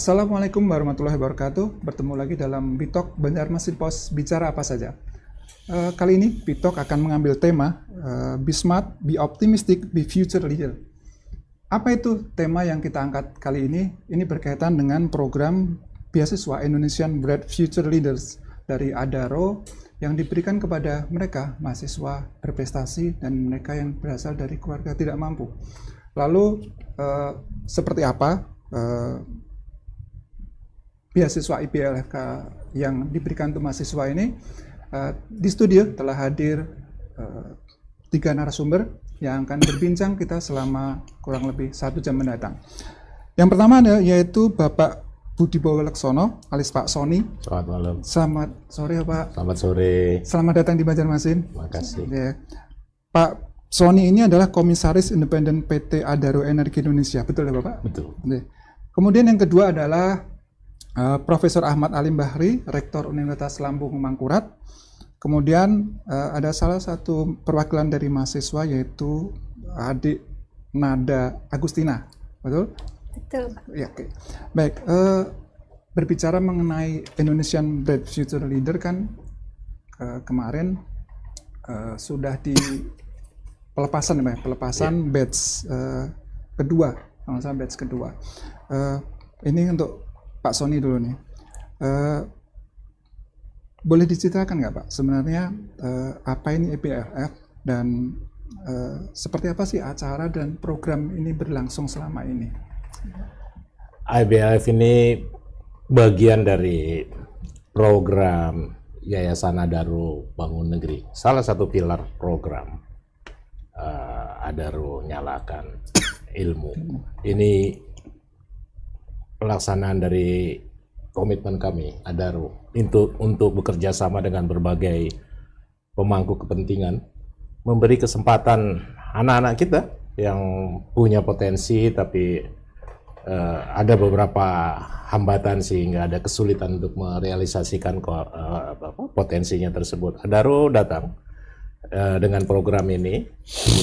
Assalamualaikum warahmatullahi wabarakatuh. Bertemu lagi dalam Bitalk Banjarmasin Pos Bicara Apa Saja. Kali ini Bitalk akan mengambil tema Be Smart, Be Optimistic, Be Future Leader. Apa itu tema yang kita angkat kali ini? Ini berkaitan dengan program beasiswa Indonesian Bright Future Leaders dari Adaro yang diberikan kepada mereka mahasiswa berprestasi dan mereka yang berasal dari keluarga tidak mampu. Lalu seperti apa beasiswa IPLFK yang diberikan untuk mahasiswa ini? Di studio telah hadir 3 narasumber yang akan berbincang kita selama kurang lebih 1 jam mendatang. Yang pertama yaitu Bapak Budi Boweleksono alias Pak Sony. Selamat malam. Selamat sore Pak. Selamat sore. Selamat datang di Banjarmasin. Terima kasih. Ya. Pak Sony ini adalah Komisaris Independen PT Adaro Energi Indonesia. Betul ya Bapak? Betul. Ya. Kemudian yang kedua adalah Profesor Ahmad Alim Bahri, Rektor Universitas Lambung Mangkurat. Kemudian ada salah satu perwakilan dari mahasiswa yaitu adik Nada Agustina, betul? Betul. Ya, oke. Baik, berbicara mengenai Indonesian Bright Future Leader kan kemarin sudah di pelepasan batch kedua, batch kedua. Ini untuk Pak Sony dulu nih. Boleh diceritakan nggak Pak, sebenarnya apa ini IPLF dan seperti apa sih acara dan program ini berlangsung selama ini? IPLF ini bagian dari program Yayasan Adaro Bangun Negeri. Salah satu pilar program Adaro Nyalakan Ilmu. Ini pelaksanaan dari komitmen kami Adaro untuk bekerja sama dengan berbagai pemangku kepentingan, memberi kesempatan anak-anak kita yang punya potensi tapi ada beberapa hambatan sehingga ada kesulitan untuk merealisasikan potensinya tersebut. Adaro datang dengan program ini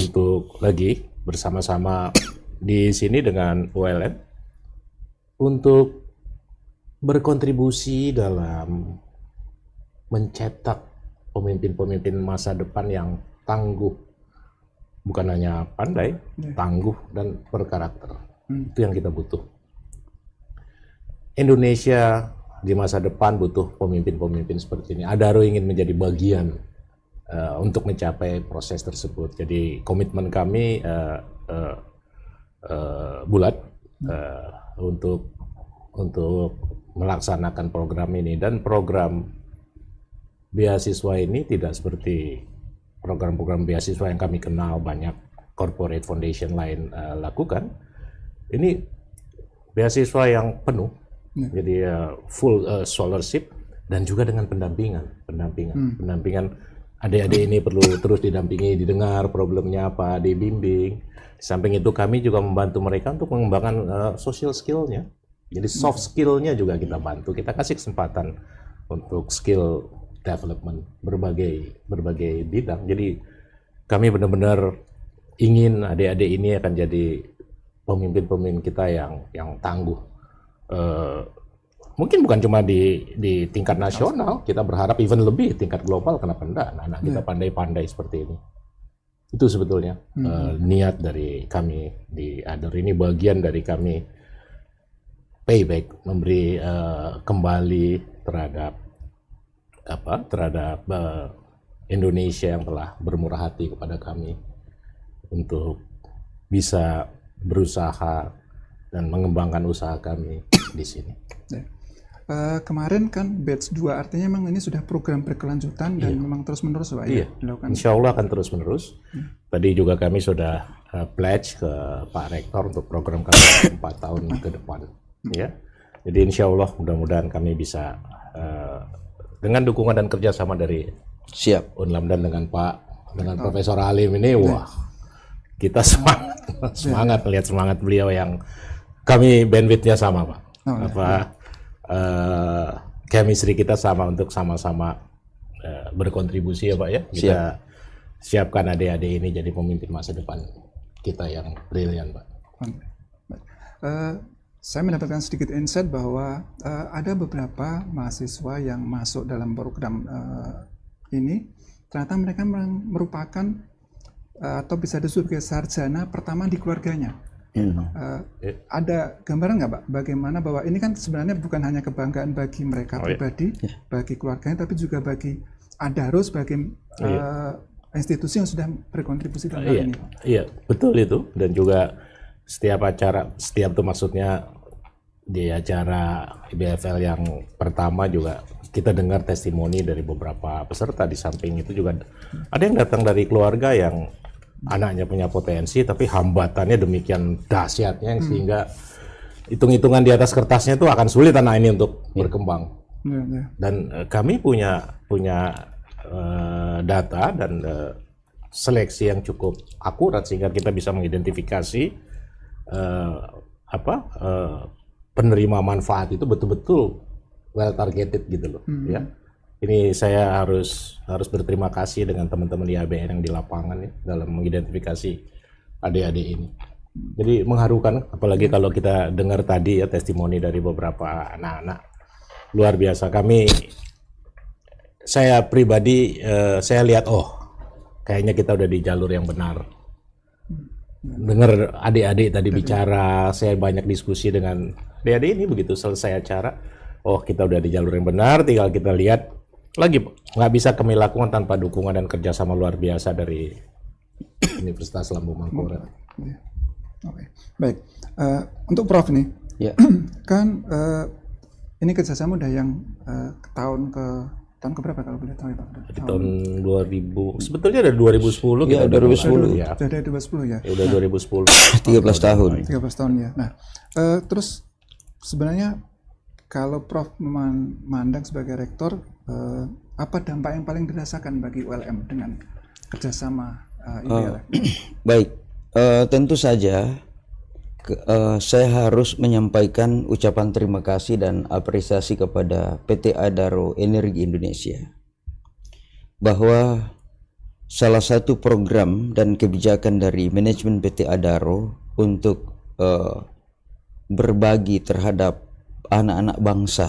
untuk lagi bersama-sama di sini dengan ULN untuk berkontribusi dalam mencetak pemimpin-pemimpin masa depan yang tangguh, bukan hanya pandai, tangguh dan berkarakter. Itu yang kita butuh. Indonesia di masa depan butuh pemimpin-pemimpin seperti ini. Adaro ingin menjadi bagian untuk mencapai proses tersebut. Jadi komitmen kami bulat untuk melaksanakan program ini, dan program beasiswa ini tidak seperti program-program beasiswa yang kami kenal banyak corporate foundation lain lakukan. Ini beasiswa yang penuh, jadi full scholarship dan juga dengan pendampingan. Adik-adik ini perlu terus didampingi, didengar problemnya apa, dibimbing. Di samping itu kami juga membantu mereka untuk mengembangkan social skill-nya. Jadi soft skill-nya juga kita bantu, kita kasih kesempatan untuk skill development berbagai bidang. Jadi kami benar-benar ingin adik-adik ini akan jadi pemimpin-pemimpin kita yang tangguh. Mungkin bukan cuma di tingkat nasional, kita berharap even lebih tingkat global, kenapa enggak anak-anak kita pandai-pandai seperti ini. Itu sebetulnya niat dari kami di Adaro. Ini bagian dari kami payback, memberi kembali terhadap Indonesia yang telah bermurah hati kepada kami untuk bisa berusaha dan mengembangkan usaha kami di sini. Kemarin kan batch 2, artinya memang ini sudah program berkelanjutan dan memang terus-menerus Pak ya? Insya Allah akan terus-menerus. Tadi juga kami sudah pledge ke Pak Rektor untuk program kami 4 tahun ke depan. Ya, jadi insya Allah mudah-mudahan kami bisa dengan dukungan dan kerjasama dari Unlam dan dengan Profesor Alim ini, wah kita semangat melihat semangat beliau yang kami bandwidth-nya sama Pak. Chemistry kita sama untuk sama-sama berkontribusi ya Pak ya. Kita siapkan adik-adik ini jadi pemimpin masa depan kita yang brilian Pak. saya mendapatkan sedikit insight bahwa ada beberapa mahasiswa yang masuk dalam program ini, ternyata mereka merupakan atau bisa disebut sebagai sarjana pertama di keluarganya. Ada gambaran nggak Pak, bagaimana bahwa ini kan sebenarnya bukan hanya kebanggaan bagi mereka pribadi, bagi keluarganya, tapi juga bagi Adaro sebagai institusi yang sudah berkontribusi dalam hal ini. Iya, betul itu. Dan juga setiap acara, setiap itu maksudnya di acara IBFL yang pertama juga kita dengar testimoni dari beberapa peserta. Di samping itu juga ada yang datang dari keluarga yang anaknya punya potensi, tapi hambatannya demikian dahsyatnya sehingga hitung-hitungan di atas kertasnya itu akan sulit anak ini untuk berkembang. Dan kami punya data dan seleksi yang cukup akurat sehingga kita bisa mengidentifikasi penerima manfaat itu betul-betul well targeted gitu loh. Ya. Ini saya harus berterima kasih dengan teman-teman di ABN yang di lapangan ya, dalam mengidentifikasi adik-adik ini. Jadi mengharukan, apalagi kalau kita dengar tadi ya testimoni dari beberapa anak-anak. Luar biasa. Saya pribadi, saya lihat, kayaknya kita udah di jalur yang benar. Dengar adik-adik tadi bicara, saya banyak diskusi dengan adik-adik ini, begitu selesai acara, kita udah di jalur yang benar, tinggal kita lihat. Lagi nggak bisa kami lakukan tanpa dukungan dan kerjasama luar biasa dari Universitas Lambung Mangkurat. Oke. Baik, untuk Prof nih, kan ini kerjasama udah yang tahun keberapa kalau boleh tahu ya Pak? Di tahun 2000, sebetulnya dari 2010 ya, kita 2010 ya. Dari 2010 ya. Ya udah 2010. 13 tahun. 13 tahun ya. Nah, terus sebenarnya kalau Prof memandang sebagai rektor, apa dampak yang paling dirasakan bagi ULM dengan kerjasama IBLF? Baik, tentu saja saya harus menyampaikan ucapan terima kasih dan apresiasi kepada PT Adaro Energi Indonesia bahwa salah satu program dan kebijakan dari manajemen PT Adaro untuk berbagi terhadap anak-anak bangsa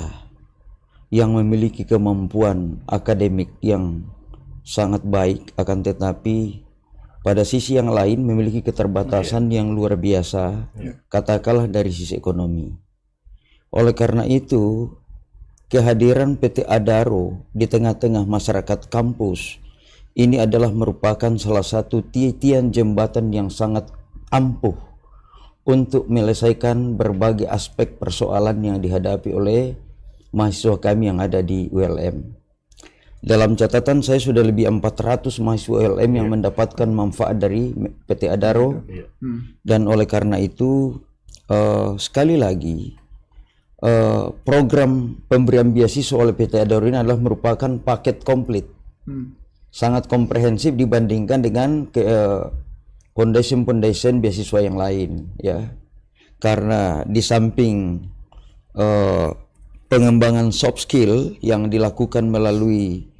yang memiliki kemampuan akademik yang sangat baik, akan tetapi pada sisi yang lain memiliki keterbatasan yang luar biasa, katakanlah dari sisi ekonomi. Oleh karena itu, kehadiran PT Adaro di tengah-tengah masyarakat kampus ini adalah merupakan salah satu tiang jembatan yang sangat ampuh untuk menyelesaikan berbagai aspek persoalan yang dihadapi oleh mahasiswa kami yang ada di ULM. Dalam catatan saya sudah lebih 400 mahasiswa ULM yang mendapatkan manfaat dari PT Adaro. Dan oleh karena itu sekali lagi program pemberian beasiswa oleh PT Adaro ini adalah merupakan paket komplit, sangat komprehensif dibandingkan dengan foundation beasiswa yang lain ya. Karena di samping pengembangan soft skill yang dilakukan melalui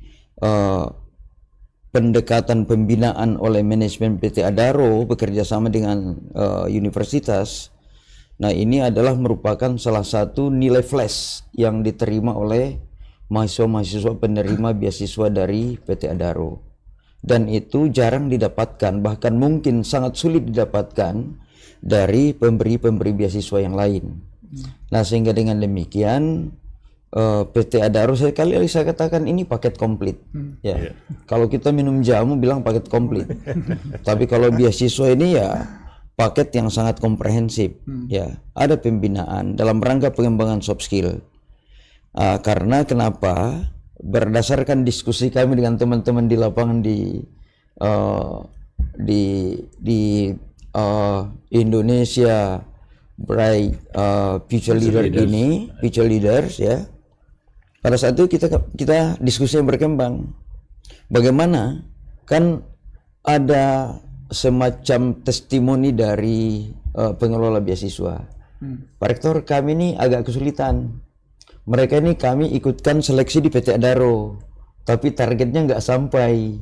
pendekatan pembinaan oleh manajemen PT Adaro bekerja sama dengan universitas. Nah, ini adalah merupakan salah satu nilai flash yang diterima oleh mahasiswa-mahasiswa penerima beasiswa dari PT Adaro. Dan itu jarang didapatkan, bahkan mungkin sangat sulit didapatkan dari pemberi-pemberi beasiswa yang lain. Nah, sehingga dengan demikian PT Adaro saya katakan ini paket komplit ya. Kalau kita minum jamu bilang paket komplit. Tapi kalau beasiswa ini ya paket yang sangat komprehensif ya. Ada pembinaan dalam rangka pengembangan soft skill. Karena kenapa? Berdasarkan diskusi kami dengan teman-teman di lapangan di Indonesia Bright Future Leaders ya. Pada saat itu kita diskusi yang berkembang. Bagaimana kan ada semacam testimoni dari pengelola beasiswa. Pak Rektor, kami ini agak kesulitan. Mereka ini kami ikutkan seleksi di PT Adaro, tapi targetnya nggak sampai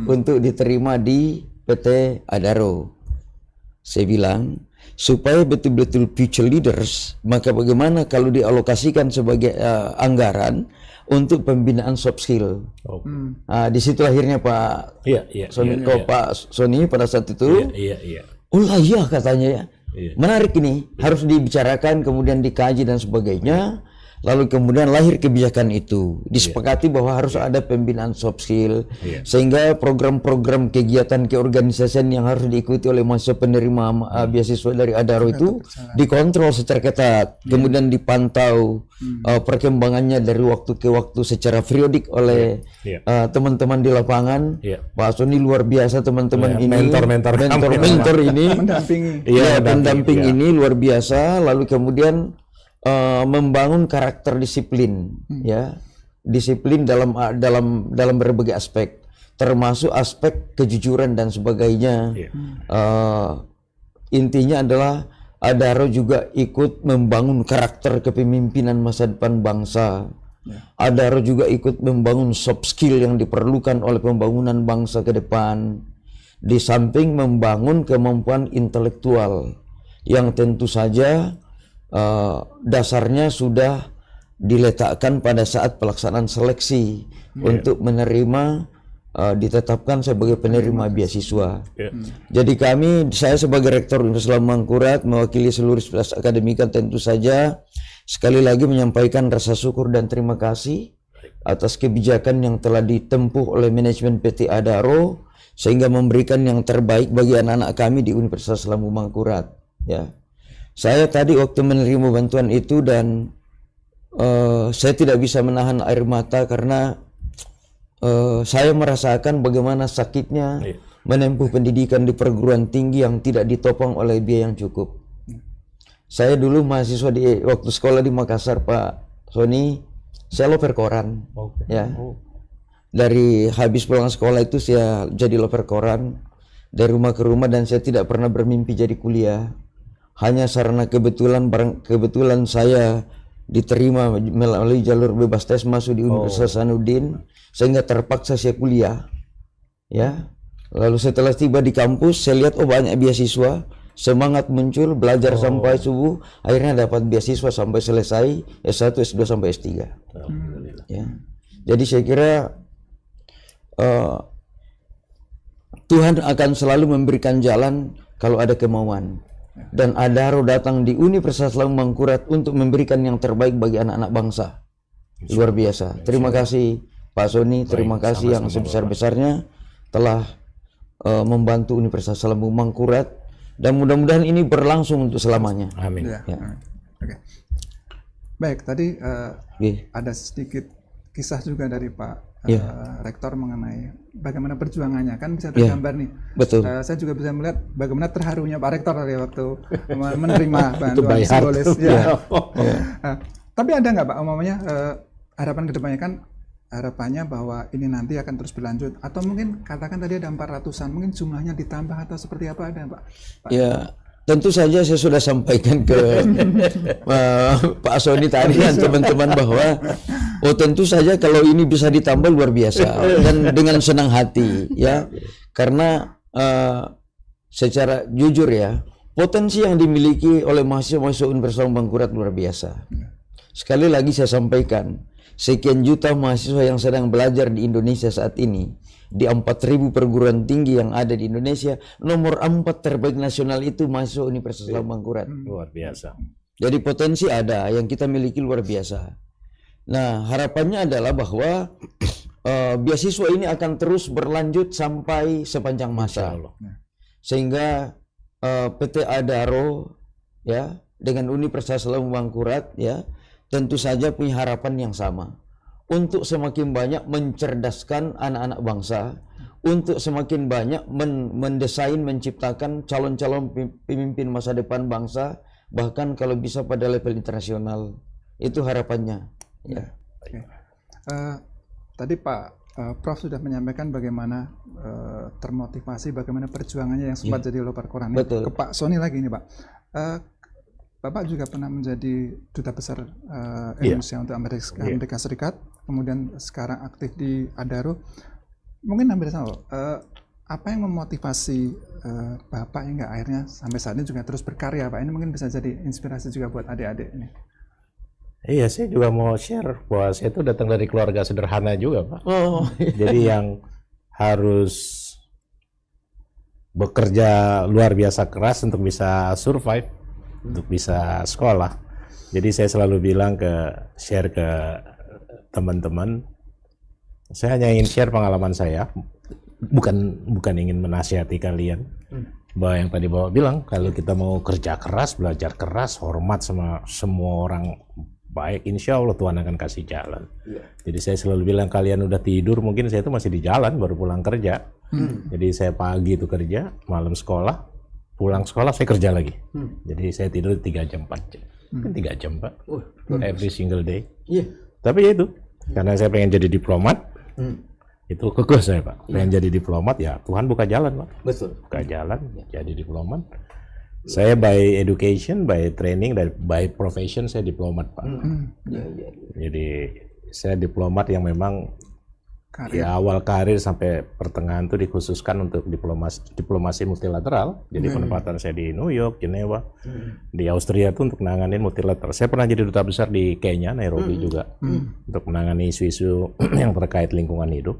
untuk diterima di PT Adaro. Saya bilang, supaya betul-betul future leaders, maka bagaimana kalau dialokasikan sebagai anggaran untuk pembinaan soft skill. Di situ akhirnya Pak Sony, Pak Sony pada saat itu, oh lah iya katanya ya, menarik ini, harus dibicarakan, kemudian dikaji dan sebagainya. Lalu kemudian lahir kebijakan itu, disepakati bahwa harus ada pembinaan soft skill, sehingga program-program kegiatan keorganisasian yang harus diikuti oleh mahasiswa penerima beasiswa dari Adaro itu dikontrol secara ketat, kemudian dipantau perkembangannya dari waktu ke waktu secara periodik oleh teman-teman di lapangan. Pak Sony luar biasa, teman-teman ini mentor ini pendamping ini luar biasa. Lalu kemudian membangun karakter disiplin, ya, disiplin dalam berbagai aspek, termasuk aspek kejujuran dan sebagainya. Intinya adalah Adaro juga ikut membangun karakter kepemimpinan masa depan bangsa. Adaro juga ikut membangun soft skill yang diperlukan oleh pembangunan bangsa ke depan, di samping membangun kemampuan intelektual yang tentu saja dasarnya sudah diletakkan pada saat pelaksanaan seleksi untuk menerima ditetapkan sebagai penerima beasiswa. Jadi saya sebagai Rektor Universitas Mangkurat mewakili seluruh Universitas Akademika tentu saja sekali lagi menyampaikan rasa syukur dan terima kasih atas kebijakan yang telah ditempuh oleh manajemen PT Adaro sehingga memberikan yang terbaik bagi anak-anak kami di Universitas Lambung Mangkurat, ya. Saya tadi waktu menerima bantuan itu dan saya tidak bisa menahan air mata karena saya merasakan bagaimana sakitnya menempuh pendidikan di perguruan tinggi yang tidak ditopang oleh biaya yang cukup. Saya dulu mahasiswa waktu sekolah di Makassar, Pak Sony, saya loper koran, ya. Dari habis pulang sekolah itu saya jadi loper koran dari rumah ke rumah dan saya tidak pernah bermimpi jadi kuliah. Hanya karena kebetulan saya diterima melalui jalur bebas tes masuk di Universitas Hasanuddin, sehingga terpaksa saya kuliah, ya. Lalu setelah tiba di kampus saya lihat banyak beasiswa, semangat muncul, belajar sampai subuh, akhirnya dapat beasiswa sampai selesai S1, S2 sampai S3. Ya. Jadi saya kira Tuhan akan selalu memberikan jalan kalau ada kemauan. Dan Adaro datang di Universitas Lambung Mangkurat untuk memberikan yang terbaik bagi anak-anak bangsa. Luar biasa. Terima kasih Pak Sony, terima kasih yang sebesar-besarnya telah membantu Universitas Lambung Mangkurat dan mudah-mudahan ini berlangsung untuk selamanya. Amin. Ya. Oke. Baik, tadi ada sedikit kisah juga dari Pak Rektor mengenai bagaimana perjuangannya, kan bisa tergambar nih. Betul. Saya juga bisa melihat bagaimana terharunya Pak Rektor dari waktu menerima bantuan simbolis. Tapi ada nggak Pak, umumnya harapan kedepannya, kan harapannya bahwa ini nanti akan terus berlanjut, atau mungkin katakan tadi ada 400-an, mungkin jumlahnya ditambah atau seperti apa, ada Pak? Ya, tentu saja saya sudah sampaikan ke Pak Sony tadi dan teman-teman bahwa tentu saja kalau ini bisa ditambah luar biasa dan dengan senang hati, ya, karena secara jujur ya, potensi yang dimiliki oleh mahasiswa Universitas Lambung Mangkurat luar biasa. Sekali lagi saya sampaikan, sekian juta mahasiswa yang sedang belajar di Indonesia saat ini, di 4.000 perguruan tinggi yang ada di Indonesia, nomor 4 terbaik nasional itu mahasiswa Universitas Lambung Mangkurat. Luar biasa. Jadi potensi ada, yang kita miliki luar biasa. Nah, harapannya adalah bahwa beasiswa ini akan terus berlanjut sampai sepanjang masa. Sehingga PT Adaro, ya, dengan Universitas Lambung Mangkurat, ya, tentu saja punya harapan yang sama untuk semakin banyak mencerdaskan anak-anak bangsa, untuk semakin banyak mendesain, menciptakan calon-calon pemimpin masa depan bangsa, bahkan kalau bisa pada level internasional. Itu harapannya. Ya. Oke. Tadi Pak Prof sudah menyampaikan bagaimana termotivasi, bagaimana perjuangannya yang sempat jadi loper koran. Ke Pak Sony lagi nih Pak. Bapak juga pernah menjadi duta besar Indonesia untuk Amerika Serikat, kemudian sekarang aktif di Adaro. Mungkin hampir sama, apa yang memotivasi Bapak hingga akhirnya sampai saat ini juga terus berkarya, Pak? Ini mungkin bisa jadi inspirasi juga buat adik-adik ini. Iya, saya juga mau share bahwa saya itu datang dari keluarga sederhana juga, Pak. Oh. Jadi yang harus bekerja luar biasa keras untuk bisa survive, untuk bisa sekolah. Jadi saya selalu bilang share ke teman-teman, saya hanya ingin share pengalaman saya, bukan ingin menasihati kalian. Bahwa yang tadi Bapak bilang, kalau kita mau kerja keras, belajar keras, hormat sama semua orang baik, insya Allah Tuhan akan kasih jalan. Jadi saya selalu bilang, kalian udah tidur, mungkin saya itu masih di jalan, baru pulang kerja. Jadi saya pagi itu kerja, malam sekolah, pulang sekolah saya kerja lagi. Jadi saya tidur 3 jam, 4 jam. Kan 3 jam, Pak. Every single day. Tapi ya itu, karena saya pengen jadi diplomat, itu kekeh saya, Pak. Pengen jadi diplomat, ya Tuhan buka jalan, Pak. Betul. Buka jalan, jadi diplomat. Saya by education, by training, dan by profession saya diplomat, Pak. Jadi saya diplomat yang memang ya awal karir sampai pertengahan itu dikhususkan untuk diplomasi multilateral. Jadi penempatan saya di New York, Jenewa, di Austria itu untuk menangani multilateral. Saya pernah jadi duta besar di Kenya, Nairobi juga, untuk menangani isu-isu yang terkait lingkungan hidup.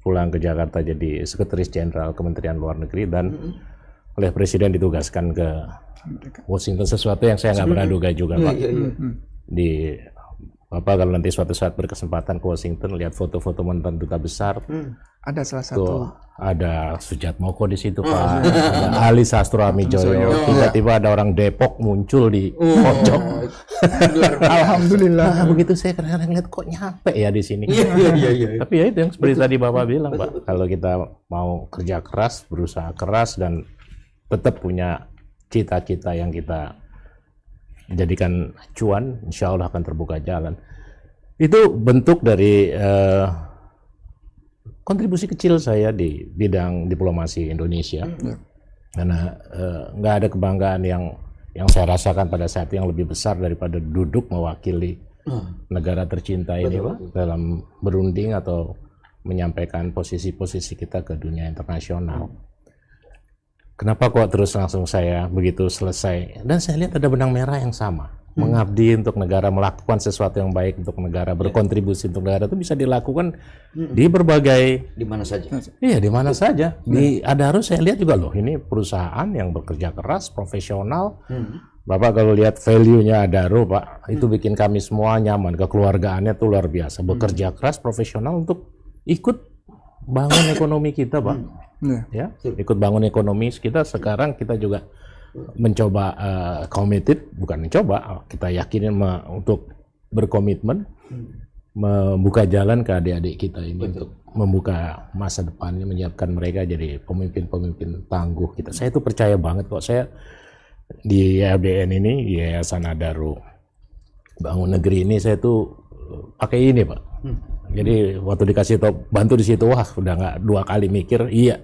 Pulang ke Jakarta jadi Sekretaris Jenderal Kementerian Luar Negeri dan oleh Presiden ditugaskan ke Washington, sesuatu yang saya nggak pernah duga juga, Pak. Di Bapak kalau nanti suatu saat berkesempatan ke Washington, lihat foto-foto mantan duta besar, Ada salah satu ada Sujatmoko di situ, Pak. Ada Ali Sastro Amijoyo. Tiba-tiba ada orang Depok muncul di pojok. Alhamdulillah. Begitu saya kadang-kadang lihat kok nyampe ya di sini. Tapi ya itu yang seperti tadi Bapak bilang, Pak. Kalau kita mau kerja keras, berusaha keras dan tetap punya cita-cita yang kita jadikan cuan, insya Allah akan terbuka jalan. Itu bentuk dari kontribusi kecil saya di bidang diplomasi Indonesia. Karena nggak ada kebanggaan yang saya rasakan pada saat yang lebih besar daripada duduk mewakili negara tercinta ini, Pak, dalam berunding atau menyampaikan posisi-posisi kita ke dunia internasional. Kenapa kok terus langsung saya begitu selesai? Dan saya lihat ada benang merah yang sama. Mengabdi untuk negara, melakukan sesuatu yang baik untuk negara, berkontribusi untuk negara itu bisa dilakukan di berbagai... Di mana saja. Iya, di mana saja. Di Adaro saya lihat juga loh, ini perusahaan yang bekerja keras, profesional. Bapak kalau lihat value-nya Adaro, Pak, itu bikin kami semua nyaman. Kekeluargaannya tuh luar biasa. Bekerja keras, profesional untuk ikut bangun ekonomi kita, Pak. Ya, ikut bangun ekonomi kita. Sekarang kita juga mencoba committed, bukan mencoba, kita yakinin untuk berkomitmen membuka jalan ke adik-adik kita ini untuk membuka masa depannya, menyiapkan mereka jadi pemimpin-pemimpin tangguh kita. Saya itu percaya banget kok. Saya di YLBN ini, di Yayasan Adaro Bangun Negeri ini, saya tuh pakai ini, Pak. Jadi waktu dikasih tau bantu di situ, wah udah nggak 2 kali mikir, iya.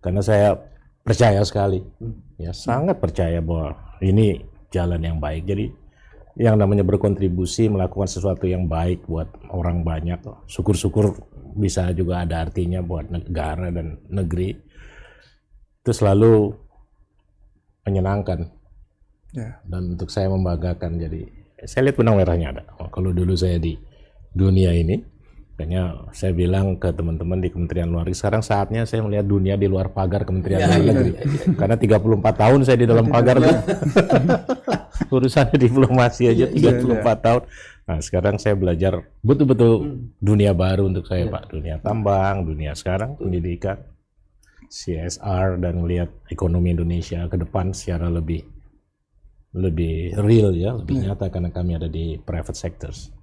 Karena saya percaya sekali, ya sangat percaya bahwa ini jalan yang baik. Jadi yang namanya berkontribusi, melakukan sesuatu yang baik buat orang banyak, syukur-syukur bisa juga ada artinya buat negara dan negeri, itu selalu menyenangkan. Dan untuk saya membanggakan. Jadi saya lihat benang merahnya ada. Kalau dulu saya di dunia ini, makanya saya bilang ke teman-teman di Kementerian Luar Negeri, sekarang saatnya saya melihat dunia di luar pagar Kementerian Luar Negeri. Karena 34 tahun saya di dalam pagar. Urusannya diplomasi aja 34 tahun. Nah, sekarang saya belajar betul-betul dunia baru untuk saya, Pak. Dunia tambang, dunia sekarang pendidikan, CSR, dan melihat ekonomi Indonesia ke depan secara lebih real ya, lebih nyata karena kami ada di private sectors.